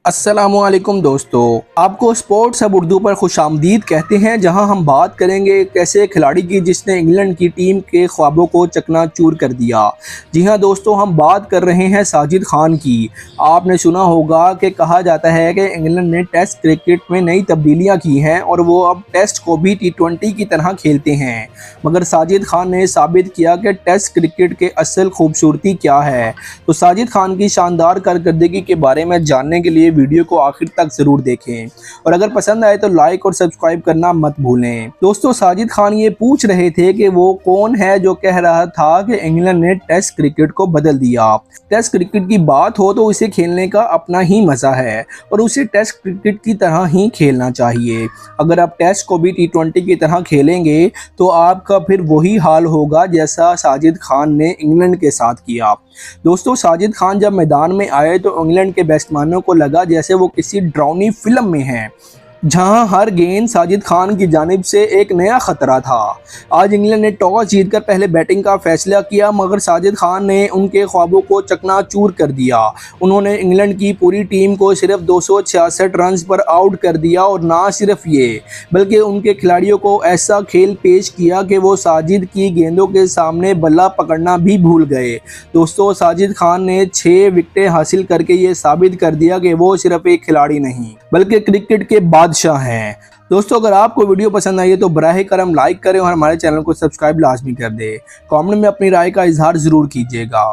अस्सलामुअलैकुम दोस्तों, आपको स्पोर्ट्स हब उर्दू पर खुशामदीद कहते हैं, जहां हम बात करेंगे एक ऐसे खिलाड़ी की जिसने इंग्लैंड की टीम के ख्वाबों को चकनाचूर कर दिया। जी हां दोस्तों, हम बात कर रहे हैं साजिद खान की। आपने सुना होगा कि कहा जाता है कि इंग्लैंड ने टेस्ट क्रिकेट में नई तब्दीलियां की हैं और वो अब टेस्ट को भी T20 की तरह खेलते हैं। मगर साजिद खान ने साबित किया कि टेस्ट क्रिकेट के असल खूबसूरती क्या है। तो साजिद खान की शानदार कारकर्दगी के बारे में जानने के लिए वीडियो को आखिर तक जरूर देखें और अगर पसंद आए तो लाइक और सब्सक्राइब करना मत भूलें। दोस्तों, साजिद खान ये पूछ रहे थे कि वो कौन है जो कह रहा था कि इंग्लैंड ने टेस्ट क्रिकेट को बदल दिया। टेस्ट क्रिकेट की बात हो तो उसे खेलने का अपना ही मजा है और उसे टेस्ट क्रिकेट की तरह ही खेलना चाहिए। अगर आप टेस्ट को भी T20 की तरह खेलेंगे तो आपका फिर वही हाल होगा जैसा साजिद खान ने इंग्लैंड के साथ किया। दोस्तों, साजिद खान जब मैदान में आए तो इंग्लैंड के बैट्समैनों को लगा जैसे वो किसी डरावनी फिल्म में हैं, जहां हर गेंद साजिद खान की जानिब से एक नया खतरा था। आज इंग्लैंड ने टॉस जीतकर पहले बैटिंग का फैसला किया, मगर साजिद खान ने उनके ख्वाबों को चकनाचूर कर दिया। उन्होंने इंग्लैंड की पूरी टीम को सिर्फ 266 रन पर आउट कर दिया और ना सिर्फ ये, बल्कि उनके खिलाड़ियों को ऐसा खेल पेश किया कि वो साजिद की गेंदों के सामने बल्ला पकड़ना भी भूल गए। दोस्तों, साजिद खान ने 6 विकेटें हासिल करके ये साबित कर दिया कि वो सिर्फ एक खिलाड़ी नहीं बल्कि क्रिकेट के बादशाह हैं। दोस्तों, अगर आपको वीडियो पसंद आई है तो बराह करम लाइक करें और हमारे चैनल को सब्सक्राइब लाजमी कर दें। कमेंट में अपनी राय का इजहार ज़रूर कीजिएगा।